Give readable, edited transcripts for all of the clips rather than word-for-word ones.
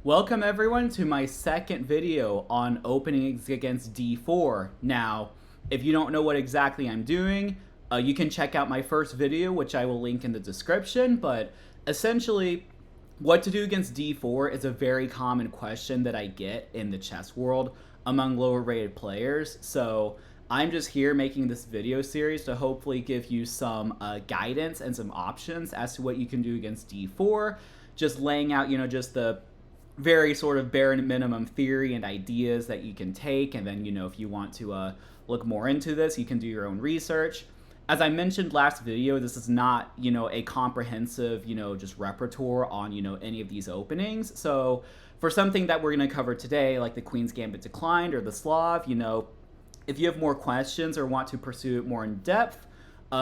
Welcome everyone to my second video on openings against d4. Now, if you don't know what exactly I'm doing, you can check out my first video, which I will link in the description, but essentially, what to do against d4 is a very common question that I get in the chess world among lower rated players, so I'm just here making this video series to hopefully give you some guidance and some options as to what you can do against d4, just laying out, just the very sort of bare minimum theory and ideas that you can take, and then if you want to look more into this, you can do your own research. As I mentioned last video, this is not a comprehensive just repertoire on any of these openings. So for something that we're going to cover today, like the Queen's Gambit declined or the Slav, if you have more questions or want to pursue it more in depth,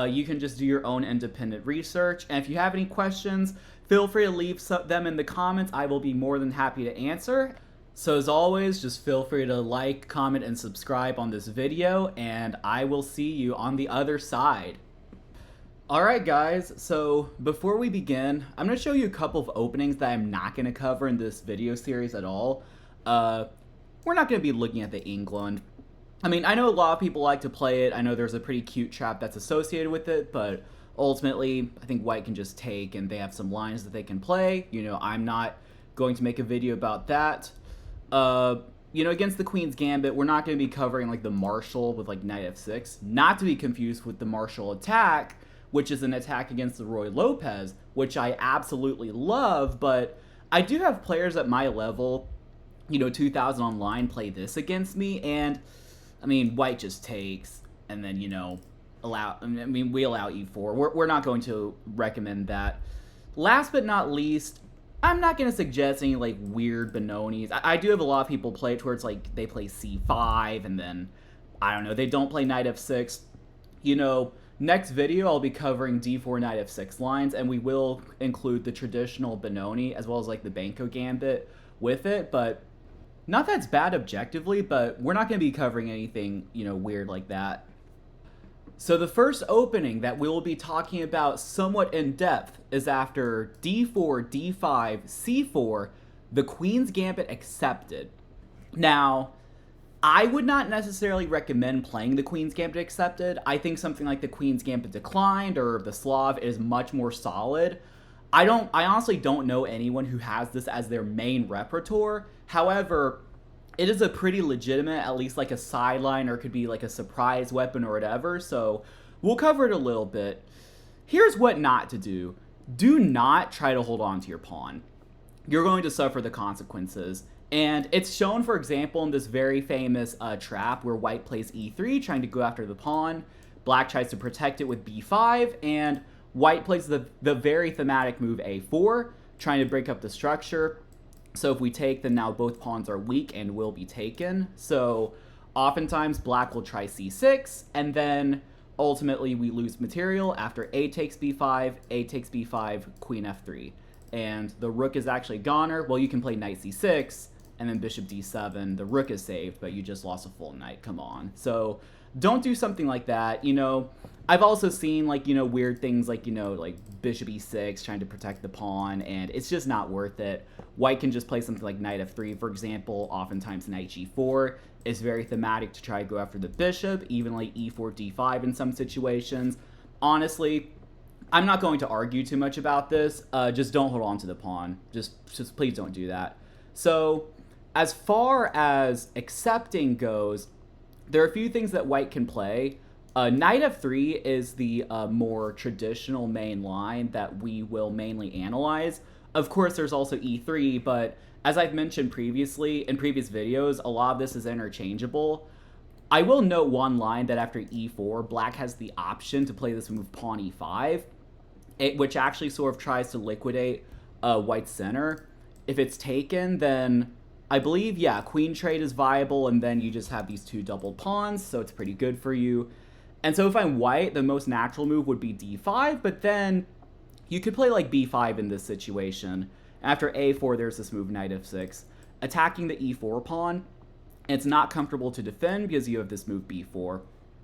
you can just do your own independent research. And if you have any questions, feel free to leave them in the comments. I will be more than happy to answer. So as always, just feel free to like, comment, and subscribe on this video, and I will see you on the other side. Alright guys, so before we begin, I'm going to show you a couple of openings that I'm not going to cover in this video series at all. We're not going to be looking at the England. I mean, I know a lot of people like to play it. I know there's a pretty cute trap that's associated with it, but ultimately, I think white can just take, and they have some lines that they can play. I'm not going to make a video about that. Against the Queen's Gambit, we're not going to be covering, like, the Marshal with, like, Knight f6. Not to be confused with the Marshal attack, which is an attack against the Roy Lopez, which I absolutely love, but I do have players at my level, 2000 online, play this against me, and I mean, white just takes, and then, we allow e4. We're not going to recommend that. Last but not least, I'm not going to suggest any, like, weird Benonis. I do have a lot of people play it towards, like, they play c5, and then, I don't know, they don't play knight f6. Next video, I'll be covering d4 knight f6 lines, and we will include the traditional Benoni, as well as, like, the Banco Gambit with it, but not that's bad objectively, but we're not going to be covering anything, weird like that. So the first opening that we will be talking about somewhat in depth is after d4, d5, c4, the Queen's Gambit accepted. Now, I would not necessarily recommend playing the Queen's Gambit accepted. I think something like the Queen's Gambit declined or the Slav is much more solid. I honestly don't know anyone who has this as their main repertoire. However, it is a pretty legitimate, at least like a sideline, or it could be like a surprise weapon or whatever, so we'll cover it a little bit. Here's what not to do. Do not try to hold on to your pawn. You're going to suffer the consequences. And it's shown, for example, in this very famous trap where white plays e3, trying to go after the pawn. Black tries to protect it with b5, and white plays the very thematic move a4, trying to break up the structure. So if we take, then now both pawns are weak and will be taken. So oftentimes black will try c6, and then ultimately we lose material after a takes b5, queen f3. And the rook is actually goner. Well, you can play knight c6, and then bishop d7. The rook is saved, but you just lost a full knight. Come on. So don't do something like that. I've also seen, like, weird things like, like bishop e6, trying to protect the pawn, and it's just not worth it. White can just play something like knight f3, for example. Oftentimes knight g4 is very thematic to try to go after the bishop, even like e4, d5 in some situations. Honestly, I'm not going to argue too much about this. Just don't hold on to the pawn. Just please don't do that. So as far as accepting goes, there are a few things that white can play. Knight f3 is the more traditional main line that we will mainly analyze. Of course, there's also e3, but as I've mentioned previously in previous videos, a lot of this is interchangeable. I will note one line that after e4, black has the option to play this move pawn e5, which actually sort of tries to liquidate white's center. If it's taken, then I believe, yeah, queen trade is viable, and then you just have these two double pawns, so it's pretty good for you. And so if I'm white, the most natural move would be d5, but then you could play like b5 in this situation. After a4, there's this move knight f6, attacking the e4 pawn. It's not comfortable to defend because you have this move b4.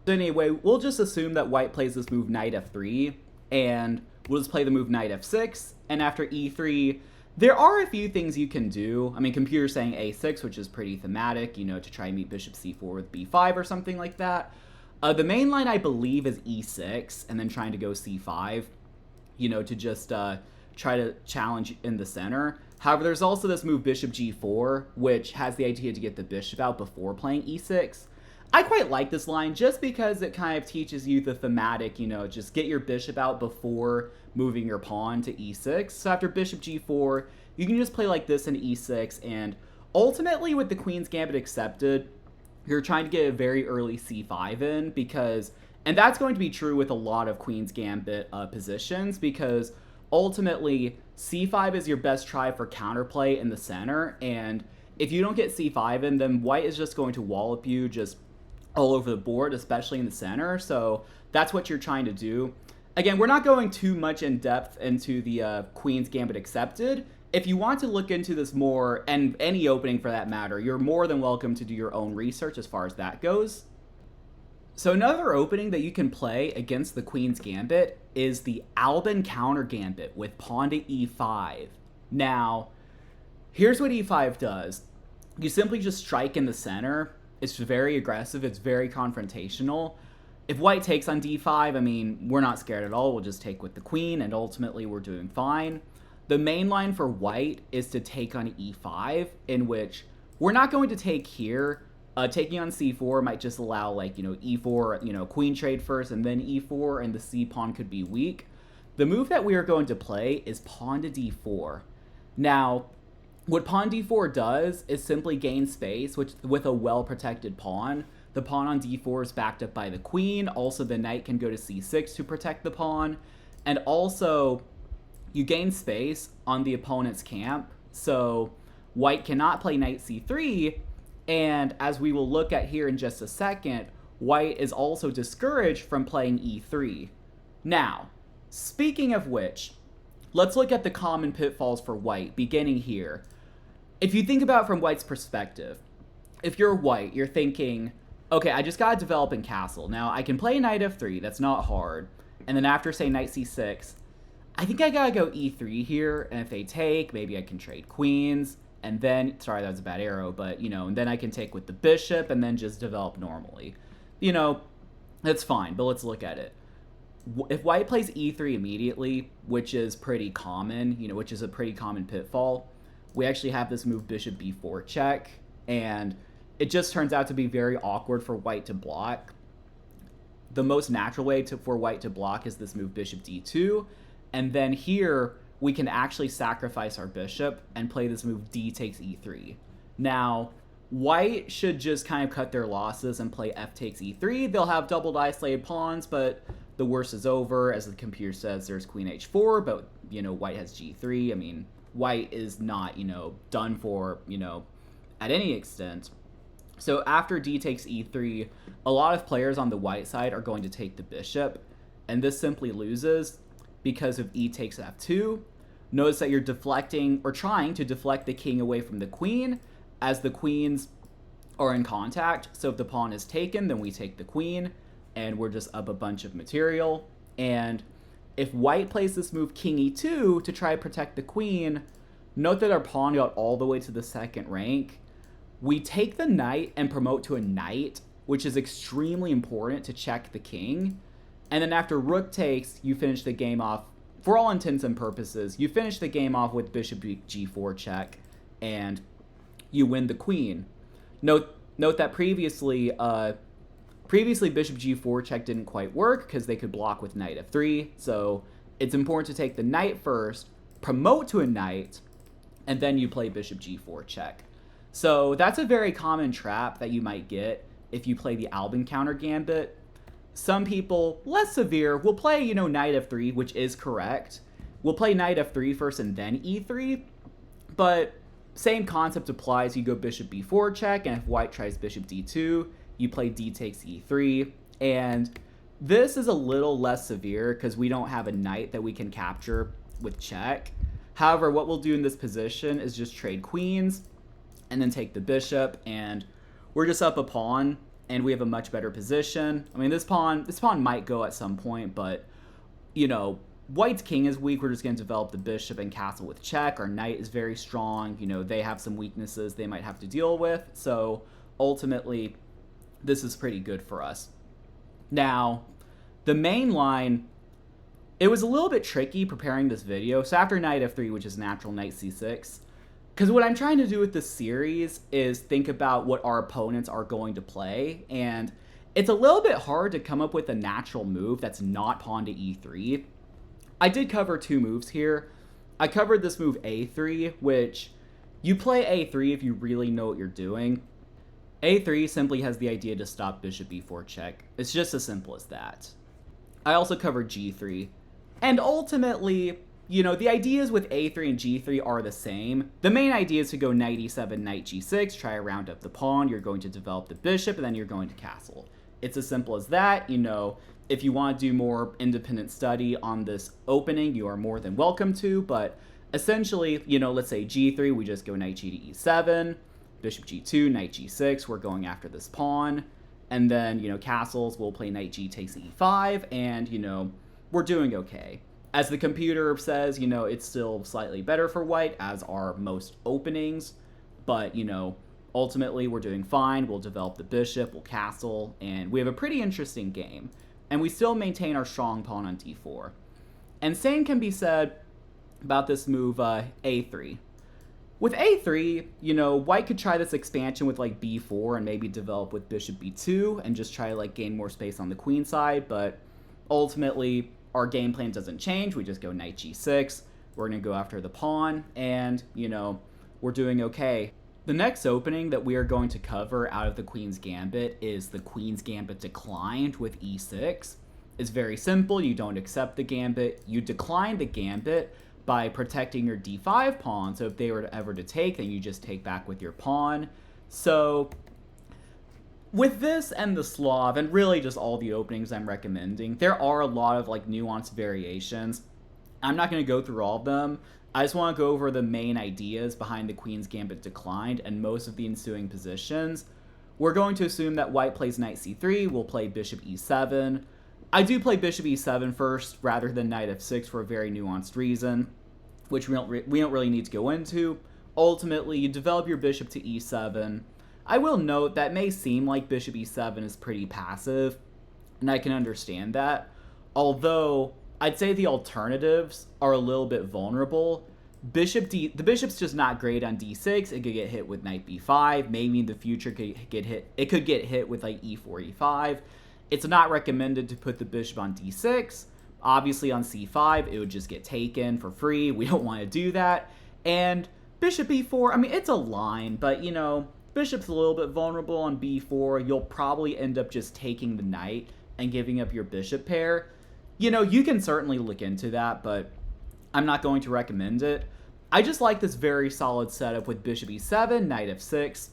So anyway, we'll just assume that white plays this move knight f3, and we'll just play the move knight f6, and after e3, There are a few things you can do. I mean, computer's saying a6, which is pretty thematic, to try and meet bishop c4 with b5 or something like that. The main line, I believe, is e6, and then trying to go c5, to just try to challenge in the center. However, there's also this move bishop g4, which has the idea to get the bishop out before playing e6. I quite like this line just because it kind of teaches you the thematic, just get your bishop out before moving your pawn to e6. So after bishop g4, you can just play like this in e6, and ultimately with the Queen's Gambit accepted, you're trying to get a very early c5 in because, and that's going to be true with a lot of Queen's Gambit positions, because ultimately c5 is your best try for counterplay in the center, and if you don't get c5 in, then white is just going to wallop you just all over the board, especially in the center. So that's what you're trying to do. Again, we're not going too much in depth into the Queen's Gambit accepted. If you want to look into this more, and any opening for that matter, you're more than welcome to do your own research as far as that goes. So another opening that you can play against the Queen's Gambit is the Albin Countergambit with pawn to e5. Now, here's what e5 does. You simply just strike in the center. It's very aggressive. It's very confrontational. If white takes on d5, I mean, we're not scared at all. We'll just take with the queen, and ultimately we're doing fine. The main line for white is to take on e5, in which we're not going to take here. Taking on c4 might just allow, like, e4, queen trade first, and then e4, and the c pawn could be weak. The move that we are going to play is pawn to d4. Now, what pawn d4 does is simply gain space with a well-protected pawn. The pawn on d4 is backed up by the queen. Also, the knight can go to c6 to protect the pawn. And also, you gain space on the opponent's camp. So, white cannot play knight c3. And as we will look at here in just a second, white is also discouraged from playing e3. Now, speaking of which, let's look at the common pitfalls for white, beginning here. If you think about it from white's perspective, if you're white, you're thinking, okay, I just gotta develop in castle. Now, I can play knight f3, that's not hard. And then after, say, knight c6, I think I gotta go e3 here, and if they take, maybe I can trade queens, and then, sorry, that was a bad arrow, but, and then I can take with the bishop, and then just develop normally. That's fine, but let's look at it. If white plays e3 immediately, which is pretty common, which is a pretty common pitfall, we actually have this move bishop b4 check, and it just turns out to be very awkward for white to block. The most natural way for white to block is this move bishop d2, and then here we can actually sacrifice our bishop and play this move d takes e3. Now, white should just kind of cut their losses and play f takes e3. They'll have doubled isolated pawns, but the worst is over. As the computer says, there's queen h4, but, white has g3. I mean, white is not, done for, at any extent. So after d takes e3, a lot of players on the white side are going to take the bishop, and this simply loses because of e takes f2. Notice that you're deflecting, or trying to deflect the king away from the queen, as the queens are in contact. So if the pawn is taken, then we take the queen, and we're just up a bunch of material. And if white plays this move king e2 to try to protect the queen, note that our pawn got all the way to the second rank. We take the knight and promote to a knight, which is extremely important to check the king. And then after rook takes, you finish the game off, for all intents and purposes, you finish the game off with bishop g4 check, and you win the queen. Note that previously bishop g4 check didn't quite work because they could block with knight f3. So it's important to take the knight first, promote to a knight, and then you play bishop g4 check. So that's a very common trap that you might get if you play the Albin Countergambit. Some people, less severe, will play, knight f3, which is correct. We'll play knight f3 first and then e3, but same concept applies. You go bishop b4 check, and if white tries bishop d2, you play d takes e3, and this is a little less severe because we don't have a knight that we can capture with check. However, what we'll do in this position is just trade queens and then take the bishop, and we're just up a pawn, and we have a much better position. I mean, this pawn might go at some point, but, White's king is weak, we're just going to develop the bishop and castle with check. Our knight is very strong. You know, they have some weaknesses they might have to deal with. So ultimately, this is pretty good for us. Now, the main line, it was a little bit tricky preparing this video. So after knight f3, which is natural, knight c6, because what I'm trying to do with this series is think about what our opponents are going to play, and it's a little bit hard to come up with a natural move that's not pawn to e3. I did cover two moves here. I covered this move a3, which you play a3 if you really know what you're doing. a3 simply has the idea to stop bishop b4 check. It's just as simple as that. I also covered g3. And ultimately, you know, the ideas with a3 and g3 are the same. The main idea is to go knight e7, knight g6, try to round up the pawn. You're going to develop the bishop, and then you're going to castle. It's as simple as that. You know, if you want to do more independent study on this opening, you are more than welcome to. But essentially, you know, let's say g3, we just go knight g to e7, bishop g2, knight g6. We're going after this pawn. And then, you know, castles, we'll play knight g takes e5, and, you know, we're doing okay. As the computer says, you know, it's still slightly better for white, as are most openings. But, you know, ultimately we're doing fine. We'll develop the bishop, we'll castle, and we have a pretty interesting game. And we still maintain our strong pawn on d4. And same can be said about this move a3. With a3, you know, white could try this expansion with like b4 and maybe develop with bishop b2 and just try to like gain more space on the queen side, but ultimately our game plan doesn't change. We just go knight g6. We're going to go after the pawn, and, you know, we're doing okay. The next opening that we are going to cover out of the Queen's Gambit is the Queen's Gambit declined with e6. It's very simple. You don't accept the gambit. You decline the gambit by protecting your d5 pawn. So if they were ever to take, then you just take back with your pawn. So with this and the Slav, and really just all the openings I'm recommending, there are a lot of like nuanced variations. I'm not going to go through all of them. I just want to go over the main ideas behind the Queen's Gambit declined and most of the ensuing positions. We're going to assume that white plays knight c3, we'll play bishop e7. I do play bishop e7 first rather than knight f6 for a very nuanced reason, which we don't really need to go into. Ultimately, you develop your bishop to e7. I will note that may seem like bishop e7 is pretty passive, and I can understand that. Although, I'd say the alternatives are a little bit vulnerable. The bishop's just not great on d6. It could get hit with knight b5. Maybe in the future it could get hit with like e4, e5. It's not recommended to put the bishop on d6. Obviously on c5, it would just get taken for free. We don't want to do that. And bishop e4, I mean, it's a line, but, you know, bishop's a little bit vulnerable on b4. You'll probably end up just taking the knight and giving up your bishop pair. You know, you can certainly look into that, but I'm not going to recommend it. I just like this very solid setup with bishop e7, knight f6,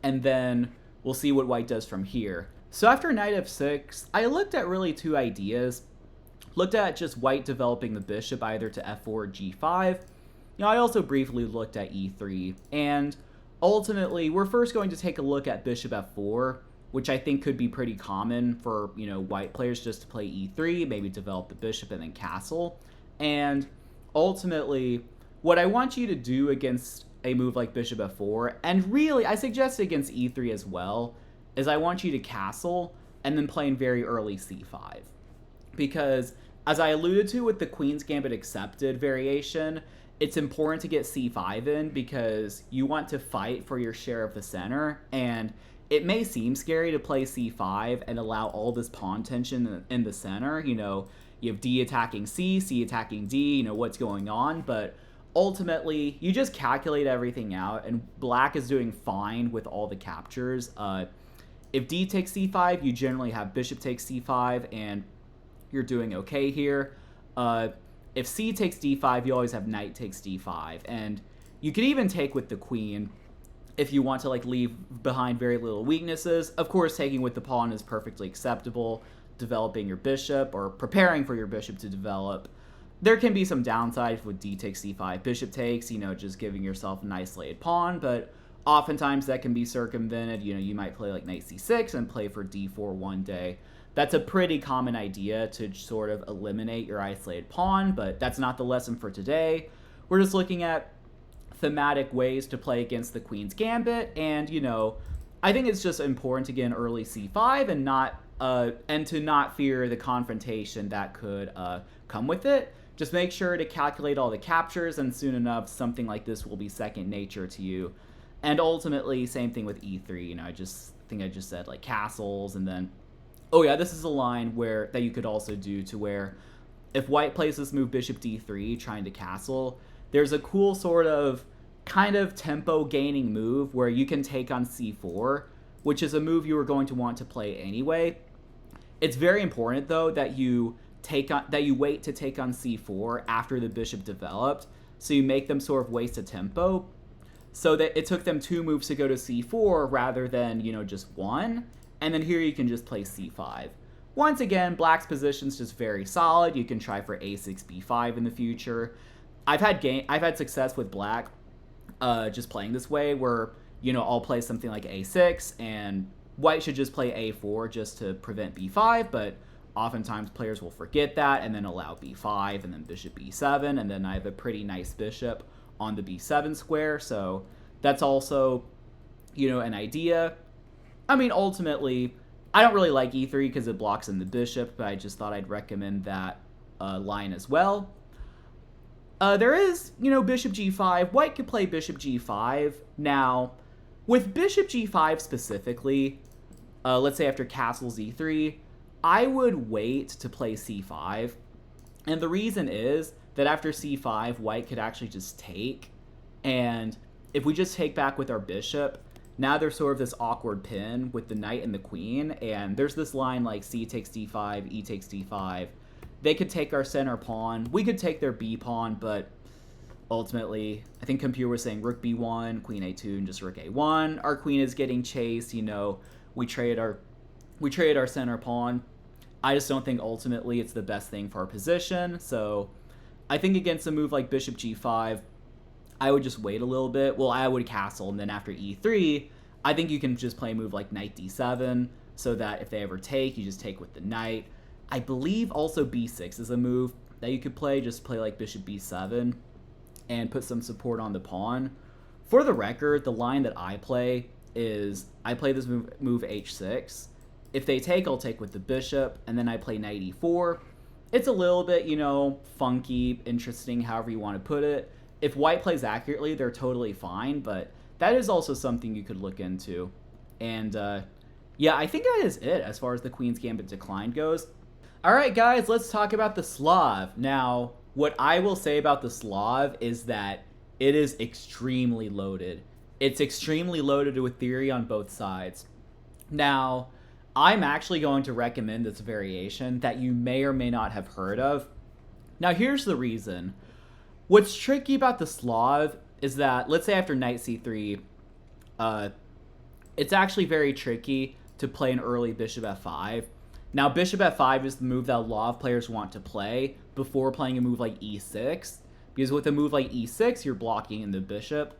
and then we'll see what white does from here. So after knight f6, I looked at really two ideas. Looked at just white developing the bishop either to f4 or g5. You know, I also briefly looked at e3, and ultimately, we're first going to take a look at bishop f4, which I think could be pretty common for, you know, white players just to play e3, maybe develop the bishop and then castle. And ultimately, what I want you to do against a move like bishop f4, and really, I suggest against e3 as well, is I want you to castle and then play in very early c5. Because, as I alluded to with the Queen's Gambit accepted variation, it's important to get c5 in because you want to fight for your share of the center, and it may seem scary to play c5 and allow all this pawn tension in the center. You know, you have d attacking c, c attacking d, you know, what's going on, but ultimately, you just calculate everything out, and black is doing fine with all the captures. If d takes c5, you generally have bishop takes c5, and you're doing okay here. If c takes d5, you always have knight takes d5, and you could even take with the queen if you want to like leave behind very little weaknesses. Of course, taking with the pawn is perfectly acceptable. Developing your bishop or preparing for your bishop to develop. There can be some downsides with d takes c5, bishop takes, you know, just giving yourself an isolated pawn, but oftentimes that can be circumvented. You know, you might play like knight c6 and play for d4 one day. That's a pretty common idea to sort of eliminate your isolated pawn, but that's not the lesson for today. We're just looking at thematic ways to play against the Queen's Gambit, and I think it's just important to get an early c5 and to not fear the confrontation that could come with it. Just make sure to calculate all the captures, and soon enough something like this will be second nature to you. And ultimately, same thing with e3. I just said like castles, and then oh yeah, this is a line that you could also do to where if white plays this move bishop d3 trying to castle, there's a cool sort of kind of tempo gaining move where you can take on c4, which is a move you were going to want to play anyway. It's very important though that you wait to take on c4 after the bishop developed, so you make them sort of waste a tempo, so that it took them 2 moves to go to c4 rather than just 1, and then here you can just play c5. Once again, black's position's just very solid. You can try for a6 b5 in the future. I've had success with black just playing this way, where I'll play something like a6 and white should just play a4 just to prevent b5, but oftentimes players will forget that and then allow b5 and then bishop b7, and then I have a pretty nice bishop on the b7 square, so that's also an idea. I mean, ultimately I don't really like e3 because it blocks in the bishop, but I just thought I'd recommend that line as well. There is, bishop g5. White could play bishop g5. Now, with bishop g5 specifically, let's say after castles e3, I would wait to play c5. And the reason is that after c5, white could actually just take. And if we just take back with our bishop, now there's sort of this awkward pin with the knight and the queen. And there's this line like c takes d5, e takes d5. They could take our center pawn. We could take their b pawn, but ultimately, I think computer was saying rook b1, queen a2, and just rook a1. Our queen is getting chased. We traded our center pawn. I just don't think ultimately it's the best thing for our position. So I think against a move like bishop g5, I would just wait a little bit. Well, I would castle, and then after e3, I think you can just play a move like knight d7, so that if they ever take, you just take with the knight. I believe also b6 is a move that you could play. Just play like bishop b7 and put some support on the pawn. For the record, the line that I play is I play this move h6. If they take, I'll take with the bishop, and then I play knight e4. It's a little bit, funky, interesting, however you want to put it. If white plays accurately, they're totally fine, but that is also something you could look into. And yeah, I think that is it as far as the Queen's Gambit decline goes. All right, guys, let's talk about the Slav. Now, what I will say about the Slav is that it is extremely loaded. It's extremely loaded with theory on both sides. Now, I'm actually going to recommend this variation that you may or may not have heard of. Now, here's the reason. What's tricky about the Slav is that, let's say after knight c3, it's actually very tricky to play an early bishop f5. Now, bishop f5 is the move that a lot of players want to play before playing a move like e6, because with a move like e6, you're blocking in the bishop.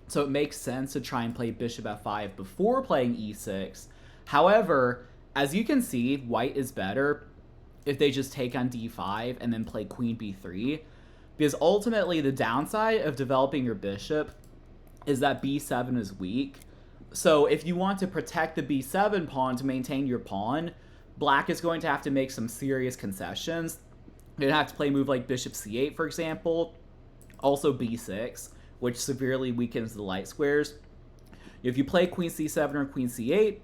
So it makes sense to try and play bishop f5 before playing e6. However, as you can see, white is better if they just take on d5 and then play queen b3, because ultimately the downside of developing your bishop is that b7 is weak. So if you want to protect the b7 pawn to maintain your pawn, black is going to have to make some serious concessions. You're going to have to play a move like bishop c8, for example. Also b6, which severely weakens the light squares. If you play queen c7 or queen c8,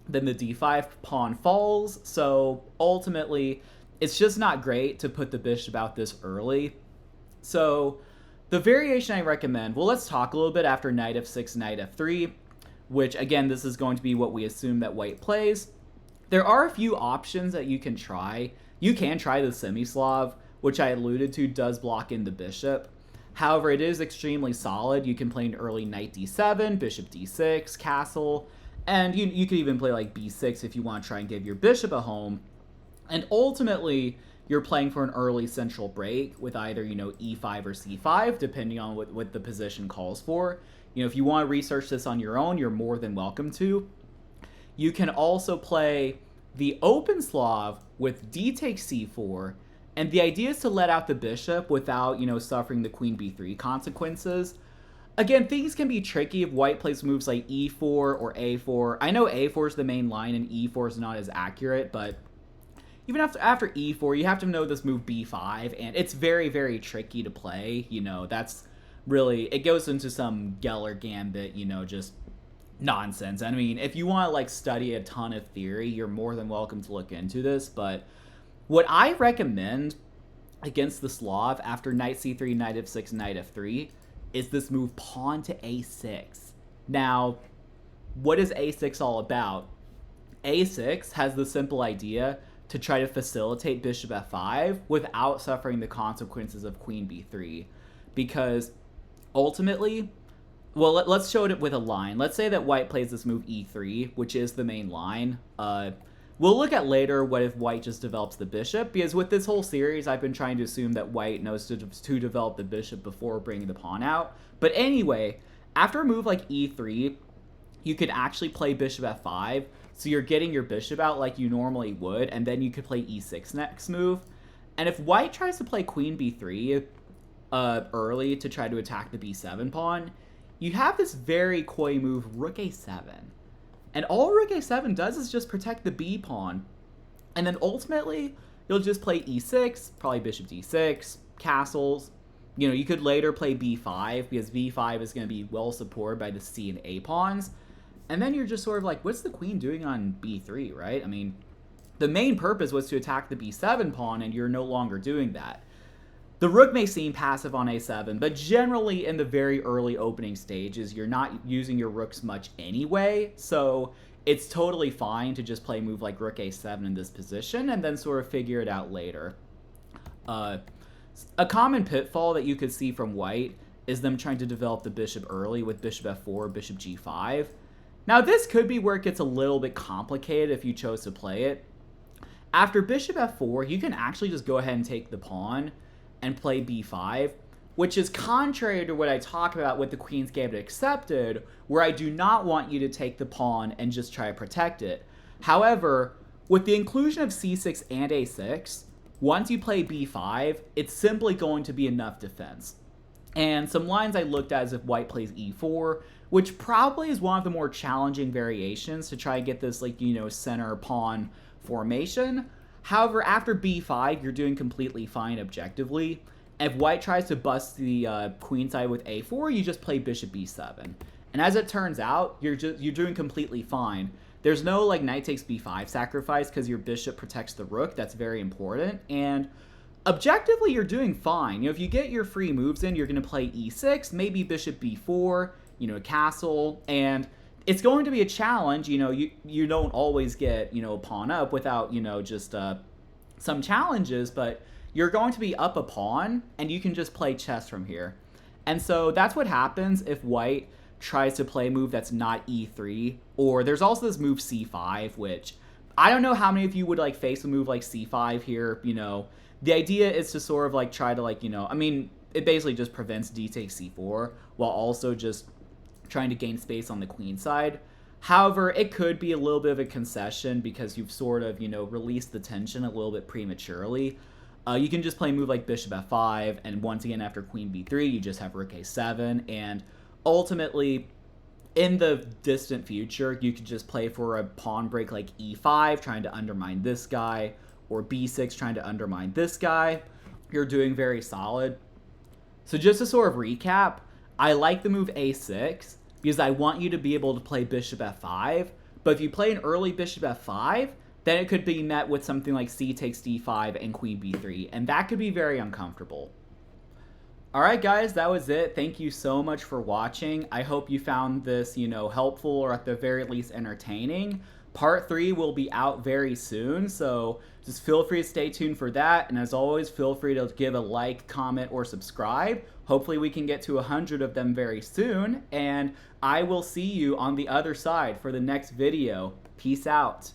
then the d5 pawn falls. So ultimately, it's just not great to put the bishop out this early. So the variation I recommend, well, let's talk a little bit after knight f6, knight f3, which again, this is going to be what we assume that white plays. There are a few options that you can try. You can try the semi-Slav, which I alluded to does block in the bishop. However, it is extremely solid. You can play an early knight d7, bishop d6, castle, and you could even play like b6 if you want to try and give your bishop a home. And ultimately, you're playing for an early central break with either, e5 or c5, depending on what the position calls for. If you want to research this on your own, you're more than welcome to. You can also play the open Slav with d takes c4, and the idea is to let out the bishop without, suffering the queen b3 consequences. Again, things can be tricky if white plays moves like e4 or a4. I know a4 is the main line and e4 is not as accurate, but even after e4, you have to know this move b5, and it's very, very tricky to play. That's really, it goes into some Geller Gambit, just nonsense. I mean, if you want to like study a ton of theory, you're more than welcome to look into this, but what I recommend against the Slav after knight c3, knight f6, knight f3 is this move pawn to a6. Now, what is a6 all about? a6 has the simple idea to try to facilitate bishop f5 without suffering the consequences of queen b3. Because ultimately, well, let's show it with a line. Let's say that white plays this move e3, which is the main line. We'll look at later what if white just develops the bishop, because with this whole series, I've been trying to assume that white knows to develop the bishop before bringing the pawn out. But anyway, after a move like e3, you could actually play bishop f5, so you're getting your bishop out like you normally would, and then you could play e6 next move. And if white tries to play queen b3 early to try to attack the b7 pawn, you have this very coy move, rook a7. And all rook a7 does is just protect the b pawn. And then ultimately, you'll just play e6, probably bishop d6, castles. You could later play b5, because b5 is going to be well supported by the c and a pawns. And then you're just sort of like, what's the queen doing on b3, right? I mean, the main purpose was to attack the b7 pawn, and you're no longer doing that. The rook may seem passive on a7, but generally in the very early opening stages, you're not using your rooks much anyway, so it's totally fine to just play a move like rook a7 in this position and then sort of figure it out later. A common pitfall that you could see from white is them trying to develop the bishop early with bishop f4, bishop g5. Now this could be where it gets a little bit complicated if you chose to play it. After bishop f4, you can actually just go ahead and take the pawn and play b5, which is contrary to what I talk about with the Queen's Gambit Accepted, where I do not want you to take the pawn and just try to protect it. However, with the inclusion of c6 and a6, once you play b5, it's simply going to be enough defense. And some lines I looked at is if white plays e4, which probably is one of the more challenging variations to try and get this, center pawn formation. However, after b5, you're doing completely fine objectively. If white tries to bust the queen side with a4, you just play bishop b7. And as it turns out, you're doing completely fine. There's no knight takes b5 sacrifice because your bishop protects the rook. That's very important. And objectively, you're doing fine. If you get your free moves in, you're going to play e6, maybe bishop b4, a castle, and it's going to be a challenge. You don't always get, a pawn up without, just some challenges, but you're going to be up a pawn, and you can just play chess from here. And so that's what happens if white tries to play a move that's not e3, or there's also this move c5, which I don't know how many of you would face a move like c5 here. The idea is to sort of try to it basically just prevents d takes c4 while also just trying to gain space on the queen side. However, it could be a little bit of a concession because you've sort of, released the tension a little bit prematurely. You can just play a move like bishop f5, and once again after queen b3, you just have rook a7, and ultimately, in the distant future, you could just play for a pawn break like e5, trying to undermine this guy, or b6, trying to undermine this guy. You're doing very solid. So just to sort of recap, I like the move a6 because I want you to be able to play bishop f5, but if you play an early bishop f5, then it could be met with something like c takes d5 and queen b3, and that could be very uncomfortable. Alright guys, that was it. Thank you so much for watching. I hope you found this, helpful or at the very least entertaining. Part 3 will be out very soon, so just feel free to stay tuned for that. And as always, feel free to give a like, comment, or subscribe. Hopefully we can get to 100 of them very soon. And I will see you on the other side for the next video. Peace out.